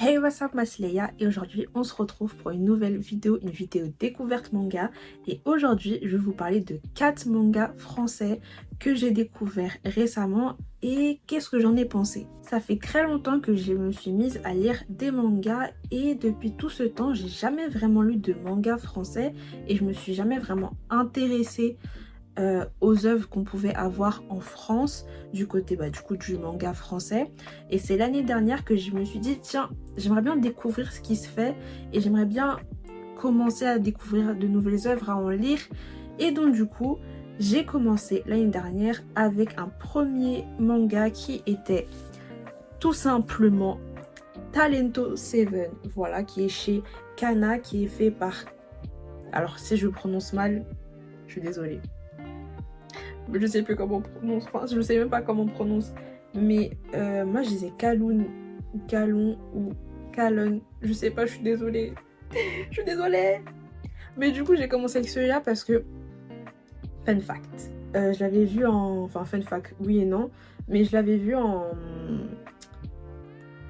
Hey, what's up, ma Leia, et aujourd'hui on se retrouve pour une nouvelle vidéo, une vidéo découverte manga. Et aujourd'hui je vais vous parler de 4 mangas français que j'ai découverts récemment et qu'est-ce que j'en ai pensé. Ça fait très longtemps que je me suis mise à lire des mangas et depuis tout ce temps j'ai jamais vraiment lu de manga français et je me suis jamais vraiment intéressée aux œuvres qu'on pouvait avoir en France du côté du manga français. Et c'est l'année dernière que je me suis dit tiens, j'aimerais bien découvrir ce qui se fait et j'aimerais bien commencer à découvrir de nouvelles œuvres, à en lire. Et donc du coup j'ai commencé l'année dernière avec un premier manga qui était tout simplement Talento 7, voilà, qui est chez Kana, qui est fait par, alors si je prononce mal, je suis désolée. Je sais plus comment on prononce, enfin je sais même pas comment on prononce, mais moi je disais Kaloun, Kalon ou Kalon, je sais pas, je suis désolée, je suis désolée. Mais du coup j'ai commencé avec celui-là parce que, fun fact, je l'avais vu en, enfin fun fact, oui et non, mais je l'avais vu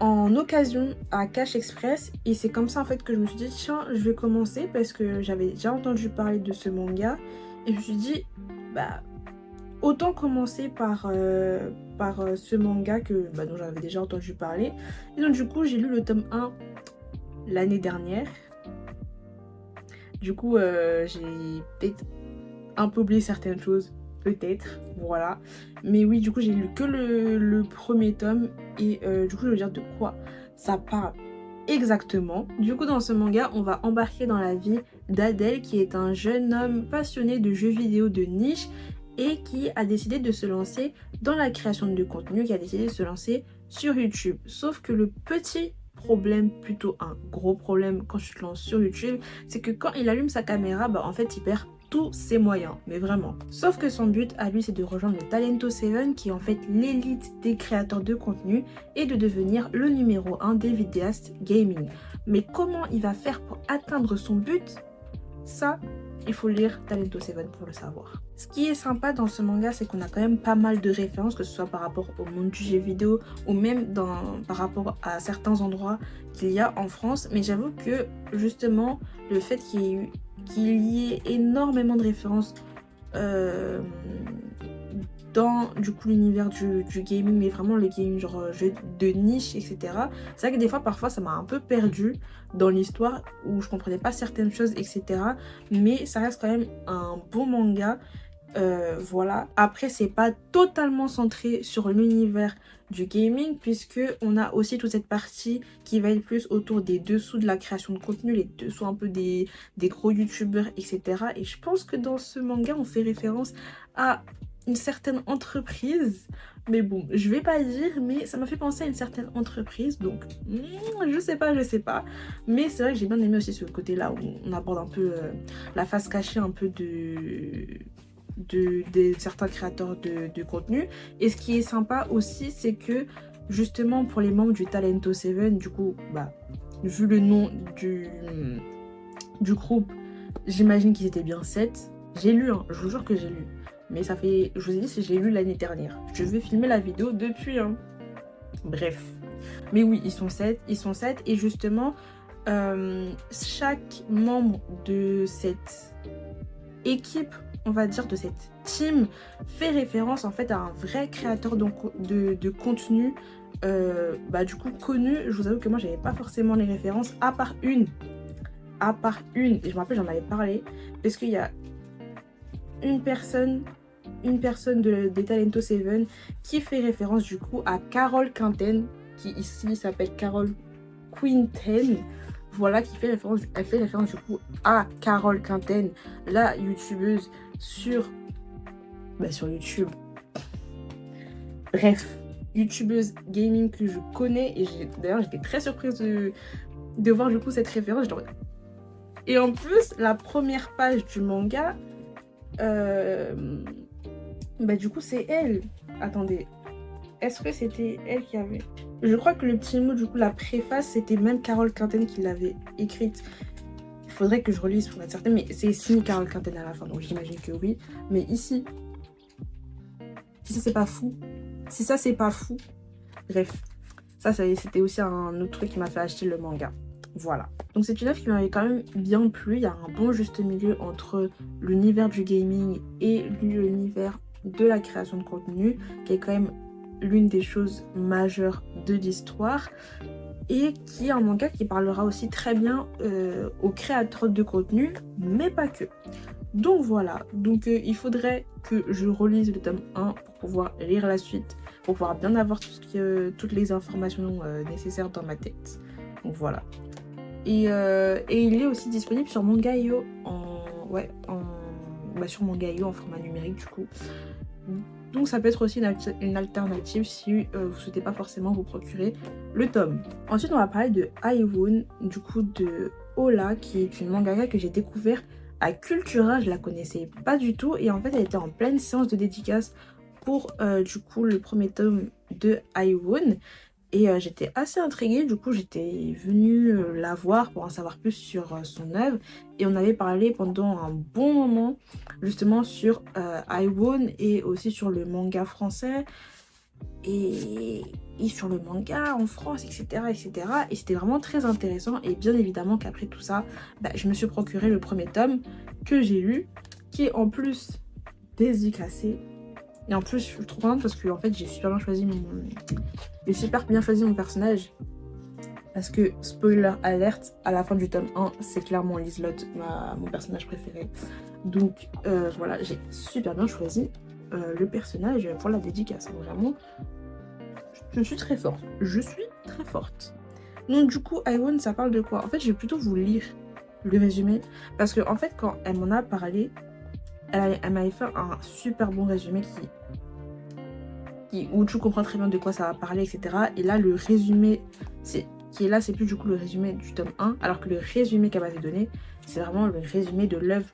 en occasion à Cash Express et c'est comme ça en fait que je me suis dit tiens, je vais commencer parce que j'avais déjà entendu parler de ce manga et je me suis dit bah autant commencer par ce manga dont j'avais déjà entendu parler. Et donc du coup j'ai lu le tome 1 l'année dernière. Du coup j'ai peut-être un peu oublié certaines choses, peut-être, voilà. Mais oui, du coup j'ai lu que le premier tome et du coup je veux dire de quoi ça parle exactement. Du coup dans ce manga on va embarquer dans la vie d'Adèle qui est un jeune homme passionné de jeux vidéo de niche et qui a décidé de se lancer dans la création de contenu, qui a décidé de se lancer sur YouTube. Sauf que le petit problème, plutôt un gros problème quand tu te lances sur YouTube, c'est que quand il allume sa caméra, en fait il perd tous ses moyens, mais vraiment. Sauf que son but à lui c'est de rejoindre le Talento 7 qui est en fait l'élite des créateurs de contenu et de devenir le numéro 1 des vidéastes gaming. Mais comment il va faire pour atteindre son but? Ça, il faut lire Talento 7 pour le savoir. Ce qui est sympa dans ce manga, c'est qu'on a quand même pas mal de références, que ce soit par rapport au monde du jeu vidéo ou même par rapport à certains endroits qu'il y a en France. Mais j'avoue que justement, le fait qu'il y ait énormément de références dans du coup l'univers du gaming, mais vraiment le gaming genre jeu de niche, etc. C'est vrai que des fois parfois ça m'a un peu perdu dans l'histoire où je comprenais pas certaines choses, etc. Mais ça reste quand même un bon manga. Voilà. Après c'est pas totalement centré sur l'univers du gaming puisque on a aussi toute cette partie qui va être plus autour des dessous de la création de contenu, les dessous un peu des gros youtubeurs, etc. Et je pense que dans ce manga on fait référence à une certaine entreprise, mais bon, je vais pas dire, mais ça m'a fait penser à une certaine entreprise, donc je sais pas, mais c'est vrai que j'ai bien aimé aussi ce côté-là où on aborde un peu la face cachée un peu de certains créateurs de contenu. Et ce qui est sympa aussi, c'est que justement pour les membres du Talento 7, du coup, vu le nom du groupe, j'imagine qu'ils étaient bien 7. J'ai lu, hein, je vous jure que j'ai lu. Mais ça fait, je vous ai dit, si je l'ai lu l'année dernière. Je vais filmer la vidéo depuis, hein. Bref. Mais oui, ils sont 7. Et justement, chaque membre de cette équipe, on va dire, de cette team, fait référence en fait à un vrai créateur de contenu, du coup connu. Je vous avoue que moi, j'avais pas forcément les références, à part une. Et je me rappelle, j'en avais parlé, parce qu'il y a une personne des Talento 7 qui fait référence du coup à Carole Quinten, qui ici s'appelle Carole Quinten, voilà, elle fait référence du coup à Carole Quinten, la youtubeuse sur YouTube, bref, youtubeuse gaming que je connais. Et d'ailleurs j'étais très surprise de voir du coup cette référence. Et en plus la première page du manga, du coup c'est elle. Attendez, est-ce que c'était elle qui avait... Je crois que le petit mot, du coup la préface, c'était même Carole Quinten qui l'avait écrite. Il faudrait que je relise pour être certaine, mais c'est signé Carole Quinten à la fin, donc j'imagine que oui. Mais ici, si ça c'est pas fou, bref, Ça, c'était aussi un autre truc qui m'a fait acheter le manga. Voilà. Donc c'est une œuvre qui m'avait quand même bien plu. Il y a un bon juste milieu entre l'univers du gaming et l'univers de la création de contenu, qui est quand même l'une des choses majeures de l'histoire, et qui est un manga qui parlera aussi très bien aux créateurs de contenu, mais pas que. Donc voilà, donc il faudrait que je relise le tome 1 pour pouvoir lire la suite, pour pouvoir bien avoir toutes les informations nécessaires dans ma tête. Donc voilà. Et il est aussi disponible sur Manga.io sur Manga.io en format numérique du coup. Donc ça peut être aussi une alternative si vous souhaitez pas forcément vous procurer le tome. Ensuite on va parler de Aiwoon, du coup de Ola, qui est une mangaka que j'ai découvert à Cultura. Je la connaissais pas du tout et en fait elle était en pleine séance de dédicace pour du coup le premier tome de Aiwoon. Et j'étais assez intriguée, du coup j'étais venue la voir pour en savoir plus sur son œuvre. Et on avait parlé pendant un bon moment justement sur Aiwoon et aussi sur le manga français et sur le manga en France, etc. etc. Et c'était vraiment très intéressant. Et bien évidemment qu'après tout ça, je me suis procuré le premier tome que j'ai lu, qui est en plus dédicacé. Et en plus, je suis trop contente parce que en fait, j'ai super bien choisi mon personnage. Parce que, spoiler alerte, à la fin du tome 1, c'est clairement Liselot, mon personnage préféré. Donc voilà, j'ai super bien choisi le personnage pour la dédicace. Donc, vraiment, je suis très forte. Je suis très forte. Donc du coup, Aiwoon, ça parle de quoi? En fait, je vais plutôt vous lire le résumé. Parce que en fait, quand elle m'en a parlé, elle m'avait fait un super bon résumé où tu comprends très bien de quoi ça va parler, etc. Et là, le résumé qui est là, c'est plus du coup le résumé du tome 1, alors que le résumé qu'elle m'avait donné, c'est vraiment le résumé de l'œuvre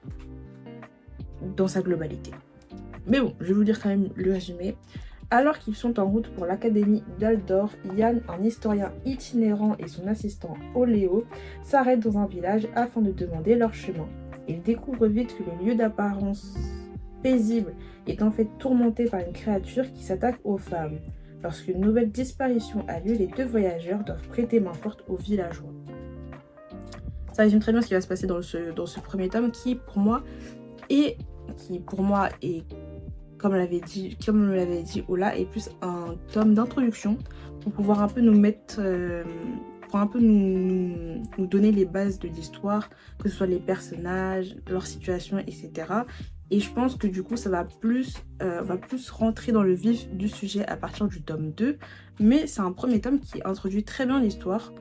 dans sa globalité. Mais bon, je vais vous lire quand même le résumé. Alors qu'ils sont en route pour l'académie d'Aldor, Yann, un historien itinérant, et son assistant Oléo s'arrêtent dans un village afin de demander leur chemin. Ils découvrent vite que le lieu d'apparence paisible est en fait tourmenté par une créature qui s'attaque aux femmes. Lorsqu'une nouvelle disparition a lieu, les deux voyageurs doivent prêter main forte aux villageois. Ça résume très bien ce qui va se passer dans ce premier tome qui pour moi est comme l'avait dit Ola, est plus un tome d'introduction pour pouvoir un peu nous mettre pour un peu nous donner les bases de l'histoire, que ce soit les personnages, leur situation, etc. Et je pense que du coup ça va plus rentrer dans le vif du sujet à partir du tome 2. Mais c'est un premier tome qui introduit très bien l'histoire.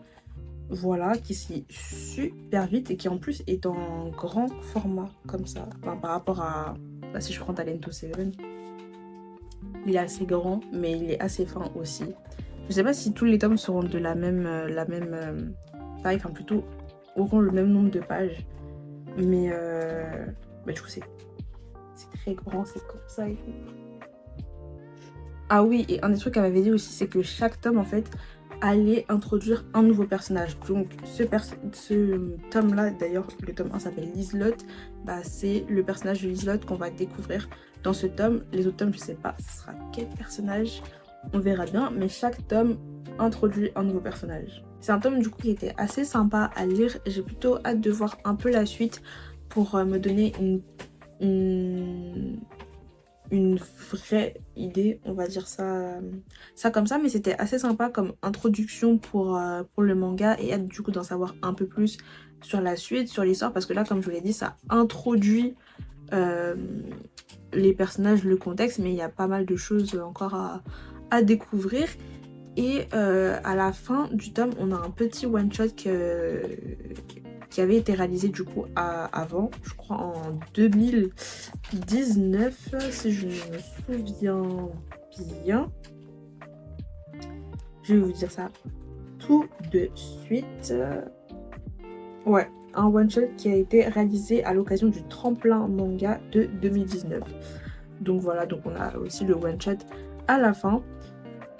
Voilà, qui se lit super vite et qui en plus est en grand format comme ça. Enfin, par rapport à... si je prends Talent to Seven, il est assez grand mais il est assez fin aussi. Je sais pas si tous les tomes seront de la même taille, enfin plutôt auront le même nombre de pages. Mais du coup c'est très grand, c'est comme ça et tout. Ah oui, et un des trucs qu'elle m'avait dit aussi, c'est que chaque tome en fait allait introduire un nouveau personnage. Donc ce tome là, d'ailleurs le tome 1 s'appelle Liselot, c'est le personnage de Liselot qu'on va découvrir dans ce tome. Les autres tomes je sais pas ce sera quel personnage, on verra bien, mais chaque tome introduit un nouveau personnage. C'est un tome du coup qui était assez sympa à lire. J'ai plutôt hâte de voir un peu la suite pour me donner une vraie idée, on va dire ça comme ça, mais c'était assez sympa comme introduction pour le manga et hâte du coup d'en savoir un peu plus sur la suite, sur l'histoire, parce que là comme je vous l'ai dit, ça introduit les personnages, le contexte, mais il y a pas mal de choses encore à découvrir. Et à la fin du tome, on a un petit one-shot qui avait été réalisé du coup avant, je crois en 2019, si je me souviens bien. Je vais vous dire ça tout de suite. Ouais, un one-shot qui a été réalisé à l'occasion du tremplin manga de 2019. Donc voilà, donc on a aussi le one-shot à la fin.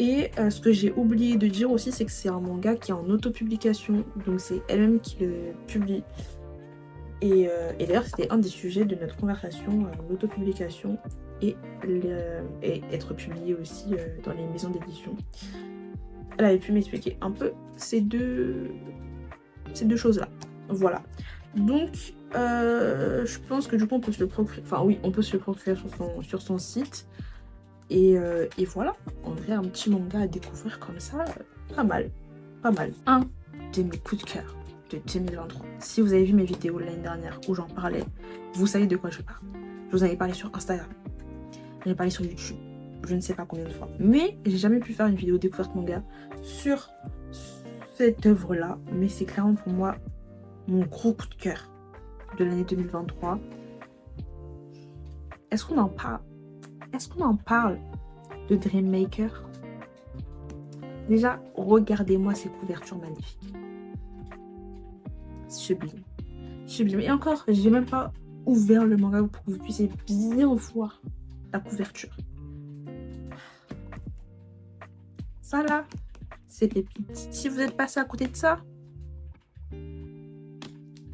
Et ce que j'ai oublié de dire aussi, c'est que c'est un manga qui est en autopublication, donc c'est elle-même qui le publie. Et d'ailleurs, c'était un des sujets de notre conversation, l'autopublication et être publié aussi dans les maisons d'édition. elle avait pu m'expliquer un peu ces deux choses-là. Voilà. Donc, je pense que du coup, on peut se le procurer. Enfin, oui, on peut se le procurer sur son site. Et voilà. En vrai, un petit manga à découvrir comme ça, pas mal. Pas mal. Un de mes coups de cœur de 2023. Si vous avez vu mes vidéos l'année dernière où j'en parlais, vous savez de quoi je parle. Je vous en avais parlé sur Instagram. J'en ai parlé sur YouTube. Je ne sais pas combien de fois. Mais j'ai jamais pu faire une vidéo découverte manga sur cette œuvre-là. Mais c'est clairement pour moi mon gros coup de cœur de l'année 2023. Est-ce qu'on en parle? Est-ce qu'on en parle de Dream Maker? Déjà, regardez-moi ces couvertures magnifiques. Sublime. Sublime. Et encore, j'ai même pas ouvert le manga pour que vous puissiez bien voir la couverture. Ça là, c'est pépite. Si vous êtes passé à côté de ça,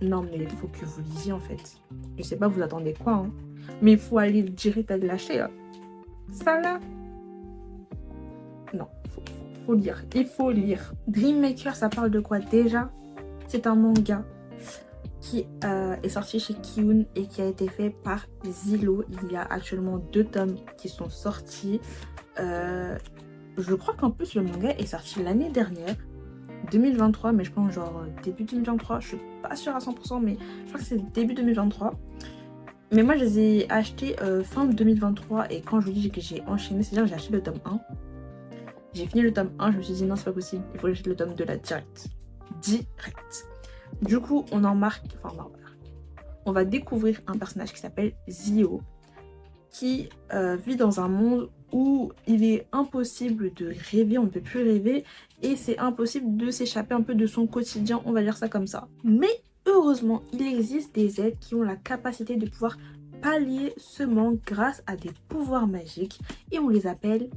non mais il faut que vous lisiez en fait. Je sais pas vous attendez quoi, hein. Mais il faut aller direct à le lâcher là. Ça là, non, faut lire. Il faut lire. Dream Maker, ça parle de quoi déjà? C'est un manga qui est sorti chez Kiun et qui a été fait par Zilo. Il y a actuellement 2 tomes qui sont sortis. Je crois qu'en plus le manga est sorti l'année dernière, 2023, mais je pense genre début 2023. Je suis pas sûre à 100%, mais je crois que c'est début 2023. Mais moi je les ai achetés fin 2023 et quand je vous dis que j'ai enchaîné, c'est-à-dire que j'ai acheté le tome 1. J'ai fini le tome 1, je me suis dit non c'est pas possible, il faut que j'achète le tome 2 là direct. Du coup on va découvrir un personnage qui s'appelle Zio, qui vit dans un monde où il est impossible de rêver, on ne peut plus rêver, et c'est impossible de s'échapper un peu de son quotidien, on va dire ça comme ça. Mais heureusement, il existe des êtres qui ont la capacité de pouvoir pallier ce manque grâce à des pouvoirs magiques, et on les appelle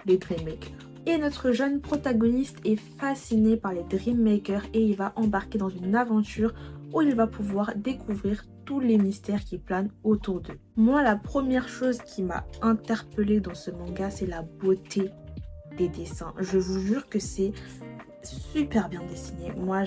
les Dream Makers. Et notre jeune protagoniste est fasciné par les Dream Makers et il va embarquer dans une aventure où il va pouvoir découvrir tous les mystères qui planent autour d'eux. Moi, la première chose qui m'a interpellée dans ce manga, c'est la beauté des dessins. Je vous jure que c'est super bien dessiné. Moi,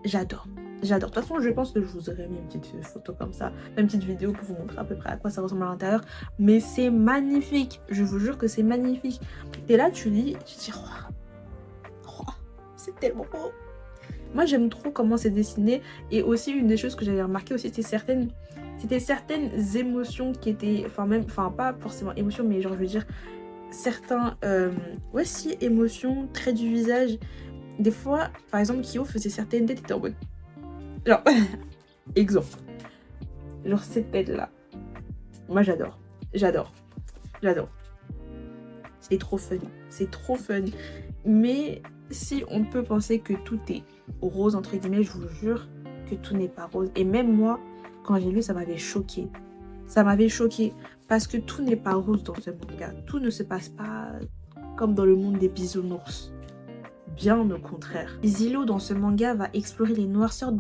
j'adore. J'adore. De toute façon, je pense que je vous aurais mis une petite photo comme ça, une petite vidéo pour vous montrer à peu près à quoi ça ressemble à l'intérieur. Mais c'est magnifique. Je vous jure que c'est magnifique. Et là, tu lis, tu te dis, oh, c'est tellement beau. Moi, j'aime trop comment c'est dessiné. Et aussi, une des choses que j'avais remarqué aussi, c'était certaines émotions qui étaient, enfin pas forcément émotions, mais genre, je veux dire, certains, ouais, si, émotions, traits du visage. Des fois, par exemple, Kyo faisait certaines têtes, était en mode, genre, exemple, genre cette tête-là. Moi, j'adore. C'est trop fun. Mais si on peut penser que tout est rose, entre guillemets, je vous jure que tout n'est pas rose. Et même moi, quand j'ai lu, ça m'avait choquée. Parce que tout n'est pas rose dans ce manga. Tout ne se passe pas comme dans le monde des bisounours. Bien au contraire. Zilo, dans ce manga, va explorer les noirceurs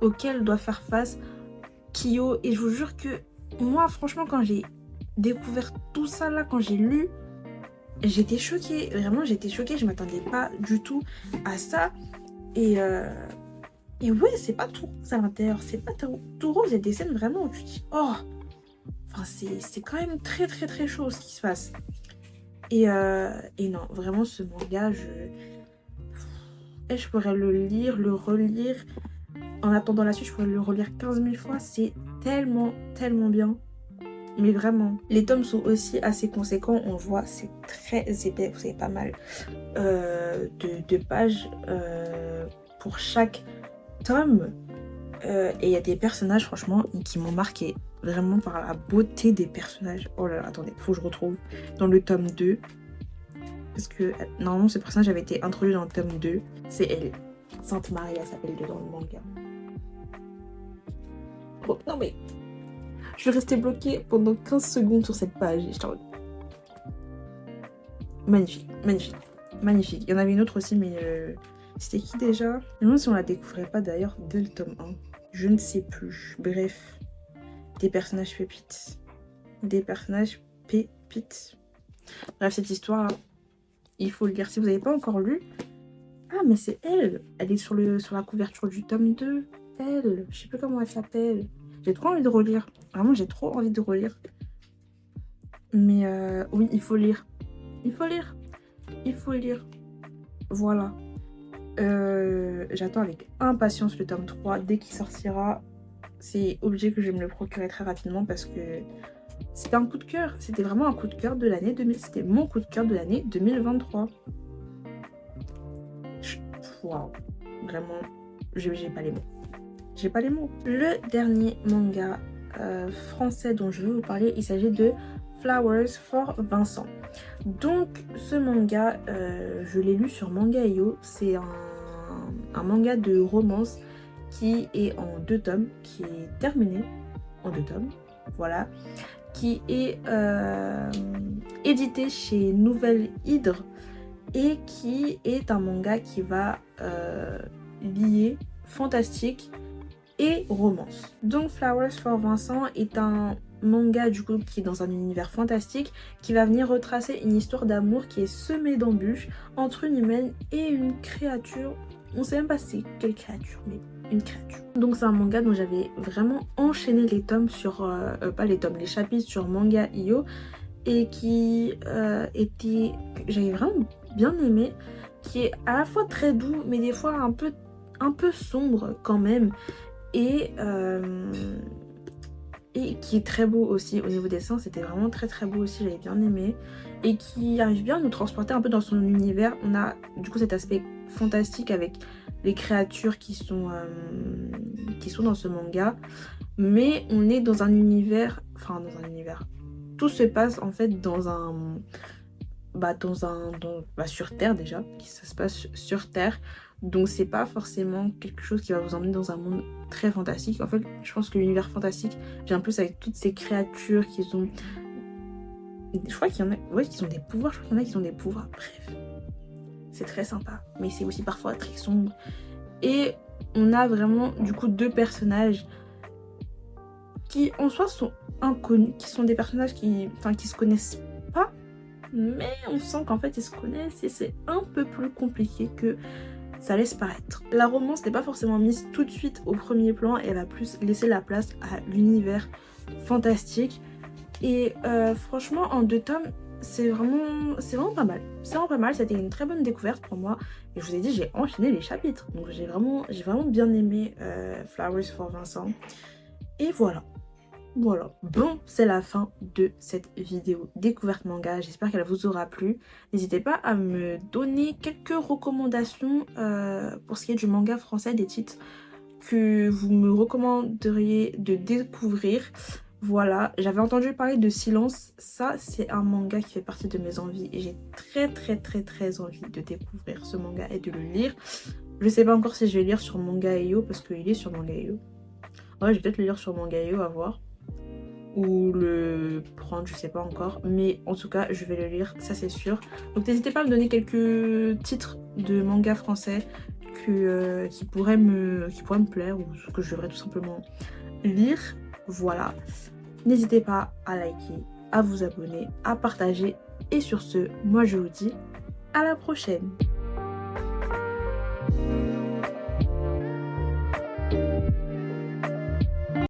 auxquelles doit faire face Kyo. Et je vous jure que moi, franchement, quand j'ai découvert tout ça là, quand j'ai lu, j'étais choquée. Vraiment, j'étais choquée. Je m'attendais pas du tout à ça. Et ouais, c'est pas tout rose à l'intérieur. C'est pas tout rose. Il y a des scènes vraiment où tu te dis, oh, enfin, c'est quand même très très très chaud ce qui se passe. Et non, vraiment, ce manga, je pourrais le lire, le relire. En attendant la suite, je pourrais le relire 15 000 fois. C'est tellement, tellement bien. Mais vraiment. Les tomes sont aussi assez conséquents. On voit, c'est très épais. Vous savez, pas mal de pages pour chaque tome. Et il y a des personnages, franchement, qui m'ont marqué. Vraiment par la beauté des personnages. Oh là là, attendez, faut que je retrouve. Dans le tome 2. Parce que normalement, ce personnage avait été introduit dans le tome 2. C'est elle. Sainte Maria s'appelle dans le manga. Oh, non mais... Je vais rester bloquée pendant 15 secondes sur cette page. Magnifique. Il y en avait une autre aussi, mais... C'était qui déjà? Je me demande si on la découvrait pas d'ailleurs dès le tome 1. Je ne sais plus. Bref. Des personnages pépites. Bref, cette histoire-là, il faut le lire. Si vous n'avez pas encore lu, ah mais c'est elle, elle est sur la couverture du tome 2, elle, je sais plus comment elle s'appelle. J'ai trop envie de relire, vraiment j'ai trop envie de relire. Mais oui, il faut lire, il faut lire, il faut lire, voilà. J'attends avec impatience le tome 3, dès qu'il sortira, c'est obligé que je vais me le procurer très rapidement parce que c'était un coup de cœur, c'était vraiment un coup de cœur de l'année 2000, c'était mon coup de cœur de l'année 2023. Waouh, vraiment, j'ai pas les mots. J'ai pas les mots. Le dernier manga français dont je vais vous parler, il s'agit de Flowers for Vincent. Donc ce manga, je l'ai lu sur Manga.io. C'est un manga de romance qui est en 2 tomes, qui est terminé en 2 tomes, voilà, qui est édité chez Nouvelle Hydre et qui est un manga qui va lier fantastique et romance. Donc Flowers for Vincent est un manga du coup qui est dans un univers fantastique qui va venir retracer une histoire d'amour qui est semée d'embûches entre une humaine et une créature. On sait même pas c'est quelle créature, mais une créature. Donc c'est un manga dont j'avais vraiment enchaîné les tomes sur, pas les tomes, les chapitres sur Manga.io et qui était, j'avais vraiment bien aimé, qui est à la fois très doux mais des fois un peu sombre quand même et qui est très beau aussi au niveau des dessins, c'était vraiment très très beau aussi, j'avais bien aimé et qui arrive bien à nous transporter un peu dans son univers. On a du coup cet aspect fantastique avec les créatures qui sont dans ce manga, mais on est dans un univers, tout se passe en fait sur Terre déjà, ça se passe sur Terre, donc c'est pas forcément quelque chose qui va vous emmener dans un monde très fantastique. En fait, je pense que l'univers fantastique vient plus avec toutes ces créatures qui ont, je crois qu'il y en a, qui ont des pouvoirs, je crois qu'il y en a qui ont des pouvoirs, bref, c'est très sympa, mais c'est aussi parfois très sombre. Et on a vraiment du coup 2 personnages qui en soi sont inconnus, qui sont des personnages qui se connaissent pas, mais on sent qu'en fait ils se connaissent et c'est un peu plus compliqué que ça laisse paraître. La romance n'est pas forcément mise tout de suite au premier plan, elle va plus laisser la place à l'univers fantastique et franchement en 2 tomes c'est vraiment pas mal. C'est vraiment pas mal, c'était une très bonne découverte pour moi et je vous ai dit j'ai enchaîné les chapitres, donc j'ai vraiment bien aimé Flowers for Vincent et voilà. Voilà, bon, c'est la fin de cette vidéo découverte manga, j'espère qu'elle vous aura plu. N'hésitez pas à me donner quelques recommandations pour ce qui est du manga français, des titres que vous me recommanderiez de découvrir. Voilà, j'avais entendu parler de Silence, ça c'est un manga qui fait partie de mes envies et j'ai très envie de découvrir ce manga et de le lire. Je sais pas encore si je vais lire sur Manga.io parce qu'il est sur Manga.io. Ouais, je vais peut-être le lire sur Manga.io, à voir. Ou le prendre, je sais pas encore, mais en tout cas je vais le lire, ça c'est sûr. Donc n'hésitez pas à me donner quelques titres de manga français qui pourraient me plaire ou que je devrais tout simplement lire. Voilà, n'hésitez pas à liker, à vous abonner, à partager et sur ce, moi je vous dis à la prochaine.